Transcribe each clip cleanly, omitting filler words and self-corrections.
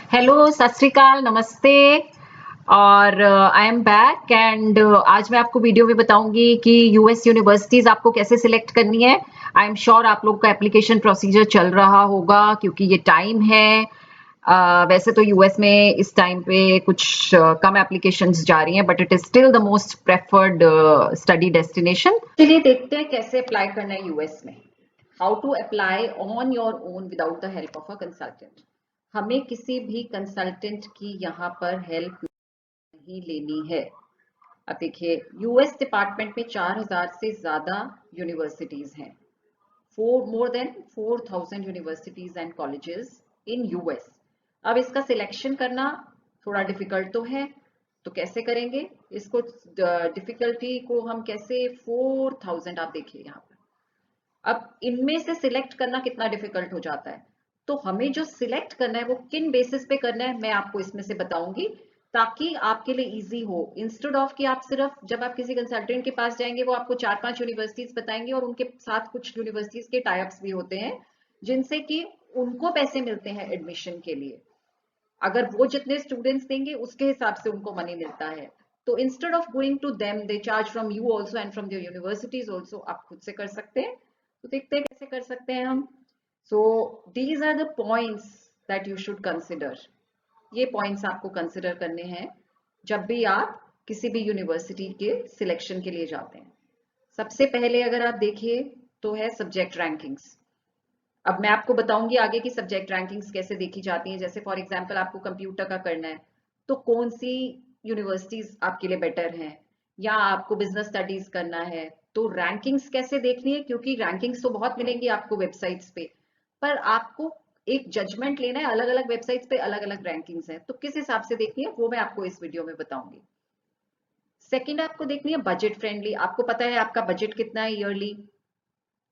Hello, सत श्री अकाल, नमस्ते। और आई एम बैक एंड आज मैं आपको वीडियो में बताऊंगी कि यूएस यूनिवर्सिटीज आपको कैसे सिलेक्ट करनी है। आई एम श्योर आप लोग का एप्लीकेशन प्रोसीजर चल रहा होगा क्योंकि ये टाइम है। वैसे तो यूएस में इस टाइम पे कुछ कम एप्लीकेशंस जा रही हैं but it is still the most preferred study destination. चलिए देखते हैं कैसे अप्लाई करना है यूएस में। How to apply on your own without the help of a consultant. हमें किसी भी कंसल्टेंट की यहाँ पर हेल्प नहीं लेनी है। अब देखिए, यूएस डिपार्टमेंट में 4000 से ज्यादा यूनिवर्सिटीज हैं। More than 4000 universities and colleges in US. अब इसका सिलेक्शन करना थोड़ा डिफिकल्ट तो है, तो कैसे करेंगे इसको? डिफिकल्टी को हम कैसे 4000 आप देखिए यहाँ पर। अब इनमें से सिलेक्ट करना कितना डिफिकल्ट हो जाता है, तो हमें जो सिलेक्ट करना है वो किन बेसिस पे करना है मैं आपको इसमें से बताऊंगी ताकि आपके लिए इजी हो। इंस्टेड ऑफ कि आप सिर्फ जब आप किसी कंसल्टेंट के पास जाएंगे वो आपको 4-5 यूनिवर्सिटीज बताएंगे और उनके साथ कुछ यूनिवर्सिटीज के टाइप्स भी होते हैं जिनसे कि उनको पैसे मिलते हैं एडमिशन के लिए। अगर वो जितने स्टूडेंट्स देंगे उसके हिसाब से उनको मनी मिलता है। तो instead of going to them they charge from you also and from the universities also. आप खुद से कर सकते हैं। तो देखते हैं कैसे कर सकते हैं हम। So these are the points that you should consider. ये पॉइंट्स आपको कंसिडर करने हैं जब भी आप किसी भी यूनिवर्सिटी के सिलेक्शन के लिए जाते हैं। सबसे पहले अगर आप देखिए तो है सब्जेक्ट रैंकिंग्स। अब मैं आपको बताऊंगी आगे की सब्जेक्ट रैंकिंग्स कैसे देखी जाती हैं। जैसे फॉर एग्जांपल आपको कंप्यूटर का करना है तो कौन सी यूनिवर्सिटीज आपके लिए बेटर हैं, या आपको बिजनेस स्टडीज करना है तो रैंकिंग्स कैसे देखनी है, क्योंकि रैंकिंग्स तो बहुत मिलेंगी आपको वेबसाइट्स पे, पर आपको एक जजमेंट लेना है। अलग अलग वेबसाइट्स पे अलग अलग रैंकिंग्स हैं, तो किस हिसाब से देखनी है वो मैं आपको इस वीडियो में बताऊंगी। सेकंड आपको देखनी है बजट फ्रेंडली। आपको पता है आपका बजट कितना है ईयरली,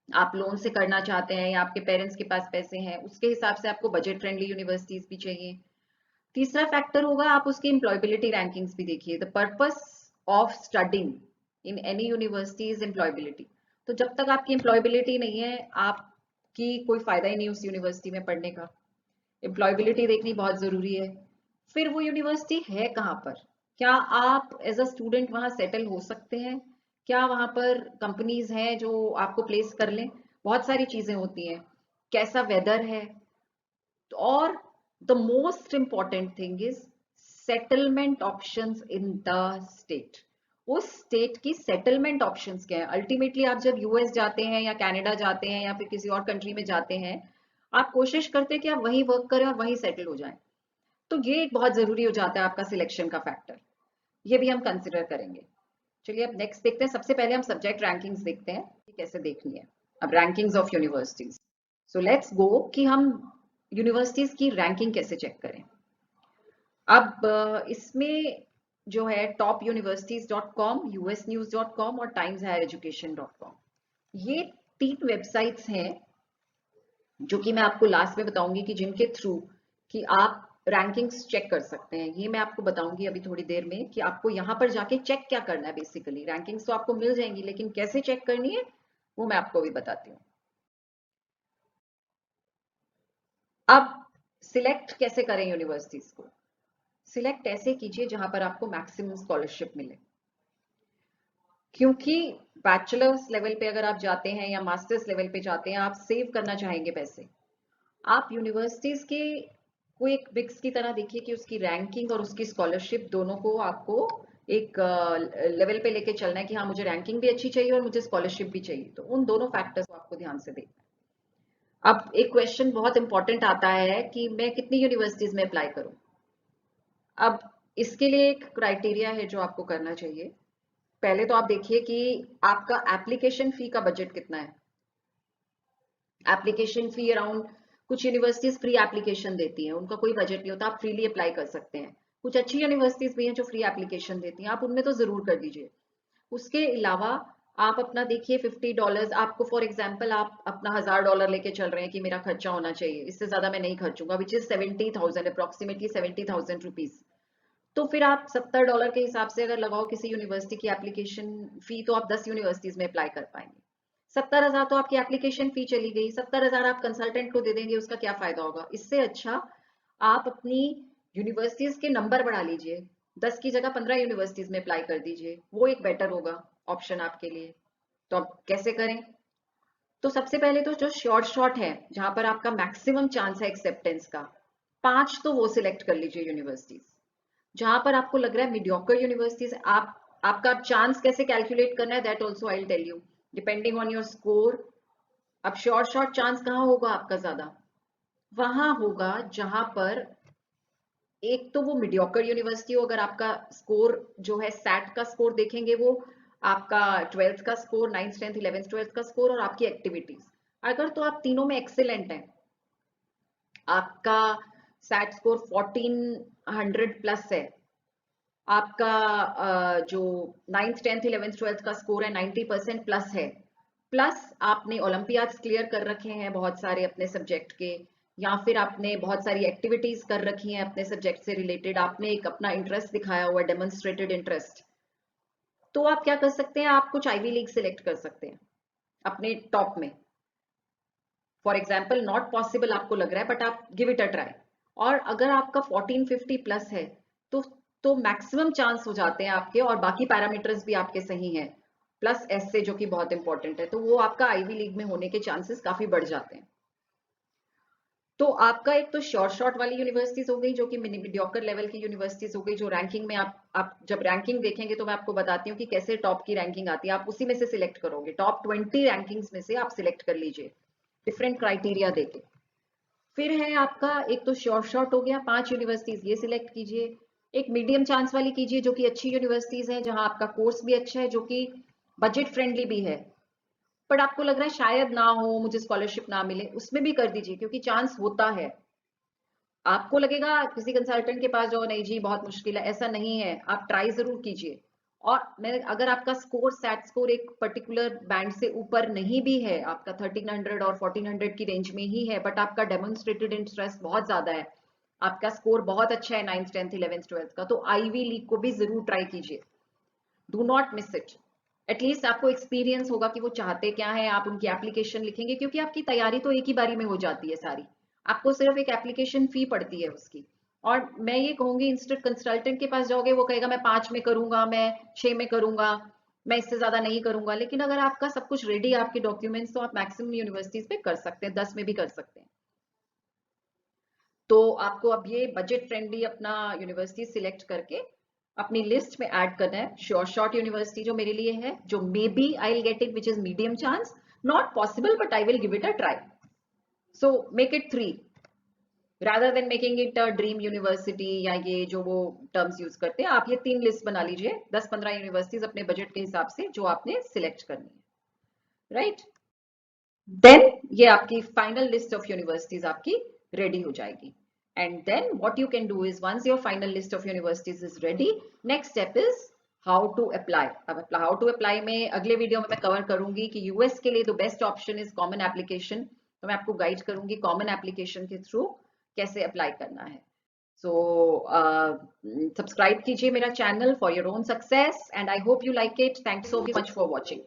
आप लोन से करना चाहते हैं या आपके पेरेंट्स के पास पैसे हैं, उसके हिसाब से आपको बजट फ्रेंडली यूनिवर्सिटीज भी चाहिए। तीसरा फैक्टर होगा आप उसकी एम्प्लॉयबिलिटी रैंकिंग्स भी देखिए। The purpose of studying in any university is employability. तो जब तक आपकी एम्प्लॉयबिलिटी नहीं है आपकी कोई फायदा ही नहीं उस यूनिवर्सिटी में पढ़ने का। एम्प्लॉयबिलिटी देखनी बहुत जरूरी है। फिर वो यूनिवर्सिटी है कहाँ पर, क्या आप एज अ स्टूडेंट वहां सेटल हो सकते हैं, क्या वहां पर कंपनीज हैं जो आपको प्लेस कर लें। बहुत सारी चीजें होती हैं। कैसा वेदर है, और the most important thing is settlement options in the state. उस स्टेट की सेटलमेंट ऑप्शंस क्या है। अल्टीमेटली आप जब यूएस जाते हैं या कनाडा जाते हैं या फिर किसी और कंट्री में जाते हैं, आप कोशिश करते हैं कि आप वहीं वर्क करें और वहीं सेटल हो जाएं। तो ये एक बहुत जरूरी हो जाता है आपका सिलेक्शन का फैक्टर। ये भी हम कंसिडर करेंगे। चलिए अब नेक्स्ट देखते हैं। सबसे पहले हम सब्जेक्ट रैंकिंग्स देखते हैं कि कैसे देखनी है। अब rankings of universities. So let's go कि हम यूनिवर्सिटीज की रैंकिंग कैसे चेक करें। अब इसमें जो है टॉप यूनिवर्सिटीज.com, usnews.com और टाइम्स हायर एजुकेशन.com, ये 3 वेबसाइट्स हैं जो कि मैं आपको लास्ट में बताऊंगी कि जिनके थ्रू कि आप रैंकिंग्स चेक कर सकते हैं। ये मैं आपको बताऊंगी अभी थोड़ी देर में कि आपको यहाँ पर जाके चेक क्या करना है। बेसिकली रैंकिंग्स तो आपको मिल जाएंगी लेकिन कैसे चेक करनी है वो मैं आपको अभी बताती हूँ। अब सिलेक्ट कैसे करें यूनिवर्सिटीज को। सिलेक्ट ऐसे कीजिए जहां पर आपको मैक्सिमम स्कॉलरशिप मिले, क्योंकि बैचलर्स लेवल पे अगर आप जाते हैं या मास्टर्स लेवल पे जाते हैं आप सेव करना चाहेंगे पैसे। आप यूनिवर्सिटीज के को एक बिक्स की तरह देखिए कि उसकी रैंकिंग और उसकी स्कॉलरशिप दोनों को आपको एक लेवल पे लेके चलना है कि हाँ मुझे रैंकिंग भी अच्छी चाहिए और मुझे स्कॉलरशिप भी चाहिए। तो उन दोनों फैक्टर्स को आपको ध्यान से देखना है। अब एक क्वेश्चन बहुत इंपॉर्टेंट आता है कि मैं कितनी यूनिवर्सिटीज में अप्लाई करूं। अब इसके लिए एक क्राइटेरिया है जो आपको करना चाहिए। पहले तो आप देखिए कि आपका एप्लीकेशन फी का बजट कितना है। एप्लीकेशन फी अराउंड, कुछ यूनिवर्सिटीज फ्री एप्लीकेशन देती हैं, उनका कोई बजट नहीं होता, आप फ्रीली अप्लाई कर सकते हैं। कुछ अच्छी यूनिवर्सिटीज भी हैं जो फ्री एप्लीकेशन देती हैं, आप उनमें तो जरूर कर दीजिए। उसके अलावा आप अपना देखिए $50 आपको, फॉर एग्जाम्पल आप अपना $1000 लेके चल रहे हैं कि मेरा खर्चा होना चाहिए, इससे ज्यादा मैं नहीं खर्चूंगा, विच इज 70,000, अप्रोक्सीमेटली 70,000 रुपीज। तो फिर आप $70 के हिसाब से अगर लगाओ किसी यूनिवर्सिटी की एप्लीकेशन फी, तो आप 10 यूनिवर्सिटीज में अप्लाई कर पाएंगे। 70,000 तो आपकी एप्लीकेशन फी चली गई। 70,000 आप कंसल्टेंट को दे देंगे, उसका क्या फायदा होगा। इससे अच्छा आप अपनी यूनिवर्सिटीज के नंबर बढ़ा लीजिए, 10 की जगह 15 यूनिवर्सिटीज में अप्लाई कर दीजिए, वो एक बेटर होगा ऑप्शन आपके लिए। तो आप कैसे करें? तो सबसे पहले तो जो शॉर्ट शॉर्ट है, जहां पर आपका मैक्सिमम चांस है एक्सेप्टेंस का, 5 तो वो सिलेक्ट कर लीजिए यूनिवर्सिटीज। जहां पर आपको लग रहा है मीडियोकर यूनिवर्सिटीज, आपका चांस कैसे कैलकुलेट करना है, that also I will tell you depending on your score. अब शॉर्ट शॉर्ट चांस कहाँ होगा आपका ज्यादा? वहां होगा जहां पर एक तो वो मीडियोकर यूनिवर्सिटी हो, अगर आपका स्कोर जो है सैट का स्कोर देखेंगे, वो आपका 12th का score, 9th 10th 11th 12th का स्कोर और आपकी एक्टिविटीज, अगर तो आप तीनों में एक्सीलेंट हैं, आपका सैट स्कोर 1400 प्लस है, आपका जो 9th 10th 11th 12th का स्कोर है 90% प्लस है, प्लस आपने ओलंपियाड्स क्लियर कर रखे हैं बहुत सारे अपने सब्जेक्ट के, या फिर आपने बहुत सारी एक्टिविटीज कर रखी हैं अपने सब्जेक्ट से रिलेटेड, आपने एक अपना इंटरेस्ट दिखाया हुआ, डेमोन्स्ट्रेटेड इंटरेस्ट, तो आप क्या कर सकते हैं, आप कुछ आईवी लीग सिलेक्ट कर सकते हैं अपने टॉप में। फॉर एग्जाम्पल नॉट पॉसिबल आपको लग रहा है, बट आप गिव इट अ ट्राई। और अगर आपका 1450 प्लस है तो मैक्सिमम चांस हो जाते हैं आपके, और बाकी पैरामीटर्स भी आपके सही हैं, प्लस एस से जो कि बहुत इंपॉर्टेंट है, तो वो आपका आईवी लीग में होने के चांसेस काफी बढ़ जाते हैं। तो आपका एक तो शॉर्ट शॉर्ट वाली यूनिवर्सिटीज हो गई, जो कि मीडियोकर लेवल की यूनिवर्सिटीज हो गई, जो रैंकिंग में आप जब रैंकिंग देखेंगे तो मैं आपको बताती हूँ कि कैसे टॉप की रैंकिंग आती है, आप उसी में से सिलेक्ट करोगे, टॉप 20 रैंकिंग्स में से आप सिलेक्ट कर लीजिए डिफरेंट क्राइटेरिया देके। फिर है आपका एक तो शॉर्ट शॉर्ट हो गया, 5 यूनिवर्सिटीज ये सिलेक्ट कीजिए। एक मीडियम चांस वाली कीजिए, जो कि अच्छी यूनिवर्सिटीज हैं, जहां आपका कोर्स भी अच्छा है, जो कि बजट फ्रेंडली भी है, बट आपको लग रहा है शायद ना हो, मुझे स्कॉलरशिप ना मिले, उसमें भी कर दीजिए, क्योंकि चांस होता है। आपको लगेगा किसी कंसल्टेंट के पास जाओ, नहीं जी बहुत मुश्किल है, ऐसा नहीं है, आप ट्राई जरूर कीजिए। और मैं अगर आपका स्कोर सैट स्कोर एक पर्टिकुलर बैंड से ऊपर नहीं भी है, आपका 1300 और 1400 की रेंज में ही है, बट आपका डेमोन्स्ट्रेटेड इंटरेस्ट बहुत ज्यादा है, आपका स्कोर बहुत अच्छा है 9th 10th 11th 12th का, तो आईवी लीग को भी जरूर ट्राई कीजिए, do not miss it. At least आपको एक्सपीरियंस होगा कि वो चाहते क्या है, आप उनकी एप्लीकेशन लिखेंगे, क्योंकि आपकी तैयारी तो एक ही बारी में हो जाती है सारी, आपको सिर्फ एक एप्लीकेशन फी पड़ती है उसकी। और मैं ये कहूंगी, इंस्टेंट कंसल्टेंट के पास जाओगे, वो कहेगा मैं 5 में करूंगा, मैं 6 में करूंगा, मैं इससे ज्यादा नहीं करूंगा, लेकिन अगर आपका सब कुछ रेडी है, आपके डॉक्यूमेंट्स, तो आप मैक्सिमम यूनिवर्सिटीज पे कर सकते हैं, 10 में भी कर सकते हैं। तो आपको अब ये बजट फ्रेंडली अपना यूनिवर्सिटी सिलेक्ट करके अपनी लिस्ट में ऐड करना है, शॉर्ट शॉर्ट यूनिवर्सिटी जो मेरे लिए है, जो maybe I will get it, which is medium chance, not possible but I will give it a try. So make it 3 rather than making it a dream university, या ये जो वो terms use करते हैं, आप ये 3 list बना लीजिए, 10-15 यूनिवर्सिटीज अपने बजट के हिसाब से जो आपने सिलेक्ट करनी है, राइट? देन ये आपकी फाइनल लिस्ट ऑफ यूनिवर्सिटीज आपकी रेडी हो जाएगी। And then what you can do is, once your final list of universities is ready, next step is how to apply. अब हाउ टू अप्लाई में अगले video में मैं कवर करूंगी कि यूएस के लिए the best option is common application, तो मैं आपको गाइड करूंगी कॉमन एप्लीकेशन के थ्रू कैसे अप्लाई करना है। सो सब्सक्राइब कीजिए मेरा channel for your own success, and I hope you like it. Thank you so much for watching.